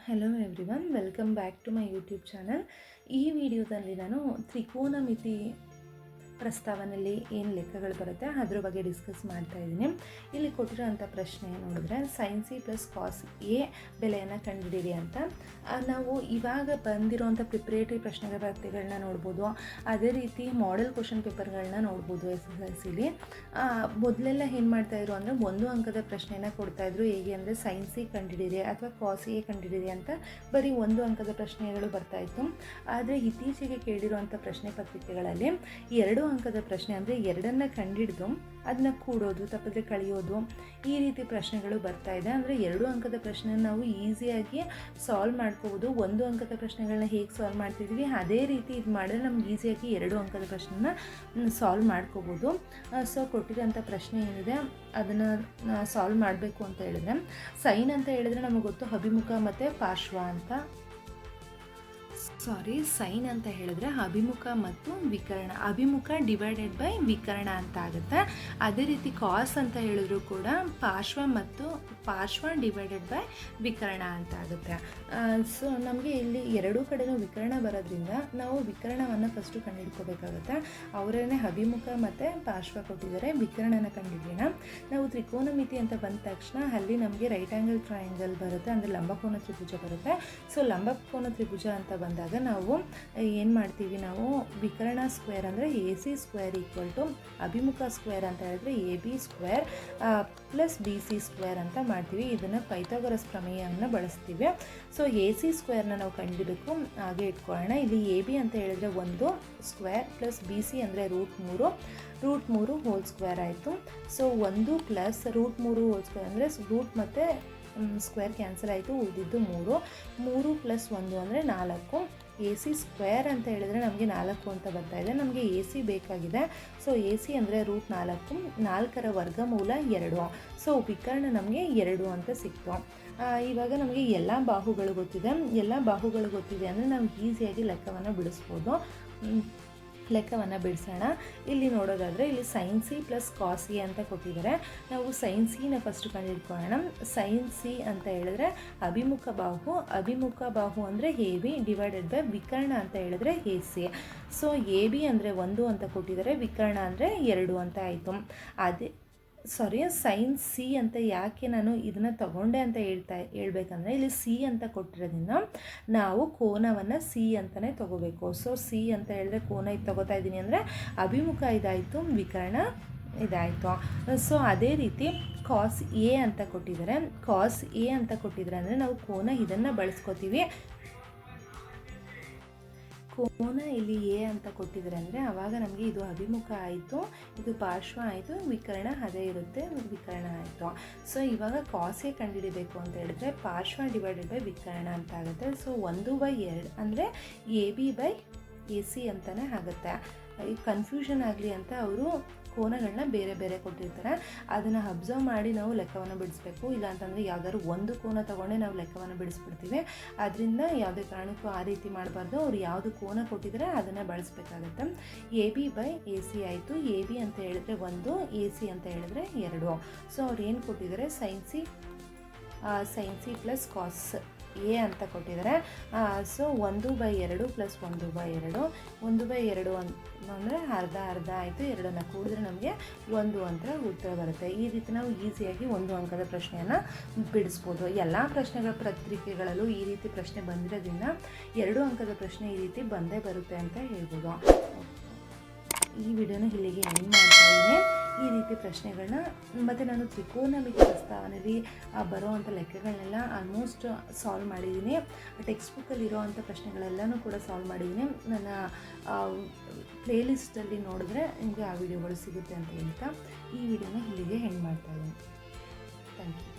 Hello everyone, welcome back to my YouTube channel. ಈ ವಿಡಿಯೋದಲ್ಲಿ ನಾನು ತ್ರಿಕೋನಮಿತಿ ಪ್ರಸ್ತಾವನೆಯಲ್ಲಿ ಏನು ಲೆಕ್ಕಗಳು ಬರುತ್ತೆ ಅದ್ರ ಬಗ್ಗೆ ಡಿಸ್ಕಸ್ ಮಾಡ್ತಾ ಇದ್ದೀನಿ. ಇಲ್ಲಿ ಕೊಟ್ಟಿರೋಂಥ ಪ್ರಶ್ನೆ ನೋಡಿದ್ರೆ sin c + cos a ಬೆಲೆಯನ್ನು ಕಂಡುಹಿಡಿಯಿರಿ ಅಂತ. ನಾವು ಇವಾಗ ಬಂದಿರೋಂಥ ಪ್ರಿಪ್ರೇಟರಿ ಪ್ರಶ್ನೆಗಳ ಪತ್ರಿಕೆಗಳನ್ನ ನೋಡ್ಬೋದು, ಅದೇ ರೀತಿ ಮಾಡೆಲ್ ಕ್ವಶನ್ ಪೇಪರ್ಗಳನ್ನ ನೋಡ್ಬೋದು. SSLCಲಿ ಮೊದಲೆಲ್ಲ ಏನು ಮಾಡ್ತಾಯಿದ್ರು ಅಂದರೆ 1 ಅಂಕದ ಪ್ರಶ್ನೆಯನ್ನು ಕೊಡ್ತಾಯಿದ್ರು. ಹೇಗೆ ಅಂದರೆ sin c ಕಂಡುಹಿಡಿಯಿರಿ ಅಥವಾ cos a ಕಂಡುಹಿಡಿಯಿರಿ ಅಂತ ಬರೀ 1 ಅಂಕದ ಪ್ರಶ್ನೆಗಳು ಬರ್ತಾಯಿತ್ತು. ಆದರೆ ಇತ್ತೀಚೆಗೆ ಕೇಳಿರುವಂಥ ಪ್ರಶ್ನೆ ಪತ್ರಿಕೆಗಳಲ್ಲಿ 2 ಅಂಕದ ಪ್ರಶ್ನೆ ಅಂದರೆ ಎರಡನ್ನು ಕಂಡುಹಿಡಿದು ಅದನ್ನ ಕೂಡೋದು, ತಪ್ಪಿದ್ರೆ ಕಳೆಯೋದು, ಈ ರೀತಿ ಪ್ರಶ್ನೆಗಳು ಬರ್ತಾ ಇದೆ. ಅಂದರೆ 2 ಅಂಕದ ಪ್ರಶ್ನೆ ನಾವು ಈಸಿಯಾಗಿ ಸಾಲ್ವ್ ಮಾಡ್ಕೋಬೋದು. 1 ಅಂಕದ ಪ್ರಶ್ನೆಗಳನ್ನ ಹೇಗೆ ಸಾಲ್ವ್ ಮಾಡ್ತಿದ್ವಿ ಅದೇ ರೀತಿ ಇದು ಮಾಡಿದ್ರೆ ನಮ್ಗೆ ಈಸಿಯಾಗಿ 2 ಅಂಕದ ಪ್ರಶ್ನೆನ ಸಾಲ್ವ್ ಮಾಡ್ಕೋಬೋದು. ಸೊ ಕೊಟ್ಟಿರೋಂಥ ಪ್ರಶ್ನೆ ಏನಿದೆ ಅದನ್ನು ಸಾಲ್ವ್ ಮಾಡಬೇಕು ಅಂತ ಹೇಳಿದ್ರೆ, ಸೈನ್ ಅಂತ ಹೇಳಿದ್ರೆ ನಮಗೆ ಗೊತ್ತು ಅಭಿಮುಖ ಮತ್ತು ಪಾರ್ಶ್ವ ಅಂತ. ಸೈನ್ ಅಂತ ಹೇಳಿದ್ರೆ ಅಭಿಮುಖ ಮತ್ತು ವಿಕರ್ಣ, ಅಭಿಮುಖ ಡಿವೈಡೆಡ್ ಬೈ ವಿಕರ್ಣ ಅಂತ ಆಗುತ್ತೆ. ಅದೇ ರೀತಿ ಕಾಸ್ ಅಂತ ಹೇಳಿದ್ರು ಕೂಡ ಪಾರ್ಶ್ವ ಮತ್ತು ಪಾರ್ಶ್ವ ಡಿವೈಡೆಡ್ ಬೈ ವಿಕರ್ಣ ಅಂತ ಆಗುತ್ತೆ. ಸೊ ನಮಗೆ ಇಲ್ಲಿ ಎರಡೂ ಕಡೆನೂ ವಿಕರ್ಣ ಬರೋದ್ರಿಂದ ನಾವು ವಿಕರ್ಣವನ್ನು ಫಸ್ಟು ಕಂಡುಹಿಡ್ಕೋಬೇಕಾಗುತ್ತೆ. ಅವರೇನೆ ಅಭಿಮುಖ ಮತ್ತು ಪಾರ್ಶ್ವ ಕೊಟ್ಟಿದ್ದಾರೆ, ವಿಕರ್ಣನ ಕಂಡುಹಿಡಿಯೋಣ. ನಾವು ತ್ರಿಕೋನಮಿತಿ ಅಂತ ಬಂದ ತಕ್ಷಣ ಅಲ್ಲಿ ನಮಗೆ ರೈಟ್ ಆ್ಯಂಗಲ್ ಟ್ರಯಾಂಗಲ್ ಬರುತ್ತೆ, ಅಂದರೆ ಲಂಬಕೋನ ತ್ರಿಭುಜ ಬರುತ್ತೆ. ಸೊ ಲಂಬಕೋನ ತ್ರಿಭುಜ ಅಂತ ಬಂದಾಗ ನಾವು ಏನು ಮಾಡ್ತೀವಿ, ನಾವು ವಿಕರ್ಣ ಸ್ಕ್ವೇರ್ ಅಂದರೆ AC ಸ್ಕ್ವೇರ್ ಈಕ್ವಲ್ ಟು ಅಭಿಮುಖ ಸ್ಕ್ವೇರ್ ಅಂತ ಹೇಳಿದ್ರೆ AB square plus BC square ಅಂತ ಮಾಡ್ತೀವಿ. ಇದನ್ನು ಪೈಥಾಗರಸ್ ಪ್ರಮೇಯವನ್ನು ಬಳಸ್ತೀವಿ. ಸೊ AC ಸ್ಕ್ವೇರ್ನ ನಾವು ಕಂಡುಹಿಡಬೇಕು, ಹಾಗೆ ಇಟ್ಕೊಳ್ಳೋಣ. ಇಲ್ಲಿ AB ಅಂತ ಹೇಳಿದ್ರೆ 1 ಸ್ಕ್ವೇರ್ ಪ್ಲಸ್ BC ಅಂದರೆ √3 ಹೋಲ್ ಸ್ಕ್ವೇರ್ ಆಯಿತು. ಸೊ 1 ಪ್ಲಸ್ √3 ಹೋಲ್ ಸ್ಕ್ವೇರ್ ಅಂದರೆ ರೂಟ್ ಮತ್ತು ಸ್ಕ್ವೇರ್ ಕ್ಯಾನ್ಸಲ್ ಆಯಿತು, ಉಳಿದಿದ್ದು 3 ಪ್ಲಸ್ 1 ಅಂದರೆ 4. AC ಸ್ಕ್ವೇರ್ ಅಂತ ಹೇಳಿದ್ರೆ ನಮಗೆ 4 ಅಂತ ಬರ್ತಾ ಇದೆ. ನಮಗೆ AC ಬೇಕಾಗಿದೆ. ಸೊ AC ಅಂದರೆ √4, 4ರ ವರ್ಗಮೂಲ 2. ಸೊ ವಿಕರ್ಣ ನಮಗೆ 2 ಅಂತ ಸಿಕ್ತು. ಇವಾಗ ನಮಗೆ ಎಲ್ಲ ಬಾಹುಗಳು ಗೊತ್ತಿದೆ ಅಂದರೆ ನಾವು ಈಸಿಯಾಗಿ ಲೆಕ್ಕವನ್ನು ಬಿಡಿಸೋಣ. ಇಲ್ಲಿ ನೋಡೋದಾದರೆ ಇಲ್ಲಿ sin c + cos a ಅಂತ ಕೊಟ್ಟಿದ್ದಾರೆ. ನಾವು sin c ನ ಫಸ್ಟ್ ಕಂಡುಹಿಡ್ಕೊಳ್ಳೋಣ. sin c ಅಂತ ಹೇಳಿದ್ರೆ ಅಭಿಮುಖ ಬಾಹು ಅಂದರೆ AB ಡಿವೈಡೆಡ್ ಬೈ ವಿಕರ್ಣ ಅಂತ ಹೇಳಿದ್ರೆ AC. ಸೊ AB ಅಂದರೆ 1 ಅಂತ ಕೊಟ್ಟಿದ್ದಾರೆ, ವಿಕರ್ಣ ಅಂದರೆ 2 ಅಂತ ಆಯಿತು. sin c ಅಂತ ಯಾಕೆ ನಾನು ಇದನ್ನು ತಗೊಂಡೆ ಅಂತ ಹೇಳ್ಬೇಕಂದ್ರೆ, ಇಲ್ಲಿ C ಅಂತ ಕೊಟ್ಟಿರೋದ್ರಿಂದ ನಾವು ಕೋನವನ್ನು C ಅಂತಲೇ ತಗೋಬೇಕು. ಸೊ C ಅಂತ ಹೇಳಿದ್ರೆ ಕೋನ ಇದು ತಗೋತಾ ಇದ್ದೀನಿ ಅಂದರೆ ಅಭಿಮುಖ ಇದಾಯಿತು, ವಿಕರ್ಣ ಇದಾಯಿತು. ಸೊ ಅದೇ ರೀತಿ cos a ಅಂತ ಕೊಟ್ಟಿದ್ದಾರೆ. ಅಂದರೆ ನಾವು ಕೋನ ಇದನ್ನು ಬಳಸ್ಕೋತೀವಿ. ಕೋನ ಇಲ್ಲಿ A ಅಂತ ಕೊಟ್ಟಿದ್ದಾರೆ ಅಂದರೆ ಆವಾಗ ನಮಗೆ ಇದು ಅಭಿಮುಖ ಆಯಿತು, ಇದು ಪಾರ್ಶ್ವ ಆಯಿತು, ವಿಕರ್ಣ ಅದೇ ಇರುತ್ತೆ, ವಿಕರ್ಣ ಆಯಿತು. ಸೊ ಇವಾಗ cos a ಕಂಡುಹಿಡಿಬೇಕು ಅಂತ ಹೇಳಿದ್ರೆ ಪಾರ್ಶ್ವ ಡಿವೈಡೆಡ್ ಬೈ ವಿಕರ್ಣ ಅಂತ ಆಗುತ್ತೆ. ಸೊ 1/2 ಅಂದರೆ AB ಬೈ AC ಅಂತಲೇ ಆಗುತ್ತೆ. ಈ ಕನ್ಫ್ಯೂಷನ್ ಆಗಲಿ ಅಂತ ಅವರು ಕೋನಗಳನ್ನ ಬೇರೆ ಬೇರೆ ಕೊಟ್ಟಿರ್ತಾರೆ, ಅದನ್ನು ಅಬ್ಸರ್ವ್ ಮಾಡಿ ನಾವು ಲೆಕ್ಕವನ್ನು ಬಿಡಿಸ್ಬೇಕು. ಇಲ್ಲ ಅಂತಂದರೆ ಯಾವುದಾದ್ರು ಒಂದು ಕೋನ ತೊಗೊಂಡೆ ನಾವು ಲೆಕ್ಕವನ್ನು ಬಿಡಿಸ್ಬಿಡ್ತೀವಿ. ಅದರಿಂದ ಯಾವುದೇ ಕಾರಣಕ್ಕೂ ಆ ರೀತಿ ಮಾಡಬಾರ್ದು. ಅವ್ರು ಯಾವುದು ಕೋನ ಕೊಟ್ಟಿದ್ದಾರೆ ಅದನ್ನು ಬಳಸಬೇಕಾಗತ್ತೆ. AB ಬೈ AC ಆಯಿತು. AB ಅಂತ ಹೇಳಿದ್ರೆ 1, AC ಅಂತ ಹೇಳಿದ್ರೆ 2. ಸೊ ಅವ್ರು ಏನು ಕೊಟ್ಟಿದ್ದಾರೆ, sin c + cos a ಅಂತ ಕೊಟ್ಟಿದ್ದಾರೆ. ಸೊ 1/2 ಪ್ಲಸ್ 1/2 ಅಂದರೆ ಅರ್ಧ ಆಯಿತು. 2ನ್ನು ಕೂಡಿದ್ರೆ ನಮಗೆ 1 ಅಂತ ಉತ್ತರ ಬರುತ್ತೆ. ಈ ರೀತಿ ನಾವು ಈಸಿಯಾಗಿ 1 ಅಂಕದ ಪ್ರಶ್ನೆಯನ್ನು ಬಿಡಿಸ್ಬೋದು. ಎಲ್ಲ ಪ್ರಶ್ನೆಗಳ ಪತ್ರಿಕೆಗಳಲ್ಲೂ ಈ ರೀತಿ ಪ್ರಶ್ನೆ ಬಂದಿರೋದ್ರಿಂದ 2 ಅಂಕದ ಪ್ರಶ್ನೆ ಈ ರೀತಿ ಬಂದೇ ಬರುತ್ತೆ ಅಂತ ಹೇಳ್ಬೋದು. ಈ ವಿಡಿಯೋನ ಇಲ್ಲಿಗೆ ಎಂಡ್ ಮಾಡ್ತಾ ಇದ್ದೀನಿ. ಈ ರೀತಿ ಪ್ರಶ್ನೆಗಳನ್ನ ಮತ್ತು ನಾನು ತ್ರಿಕೋನಮಿತಿ ಪ್ರಸ್ತಾವನೆಯಲ್ಲಿ ಬರೋವಂಥ ಲೆಕ್ಕಗಳನ್ನೆಲ್ಲ ಆಲ್ಮೋಸ್ಟ್ ಸಾಲ್ವ್ ಮಾಡಿದ್ದೀನಿ. ಟೆಕ್ಸ್ಟ್ ಬುಕ್ಕಲ್ಲಿ ಇರೋವಂಥ ಪ್ರಶ್ನೆಗಳೆಲ್ಲನೂ ಕೂಡ ಸಾಲ್ವ್ ಮಾಡಿದ್ದೀನಿ. ನನ್ನ ಪ್ಲೇಲಿಸ್ಟಲ್ಲಿ ನೋಡಿದ್ರೆ ನಿಮಗೆ ಆ ವಿಡಿಯೋಗಳು ಸಿಗುತ್ತೆ ಅಂತ ಹೇಳ್ತಾ ಈ ವಿಡಿಯೋನ ಇಲ್ಲಿಗೆ ಎಂಡ್ ಮಾಡ್ತಾ ಇದ್ದೀನಿ. Thank you.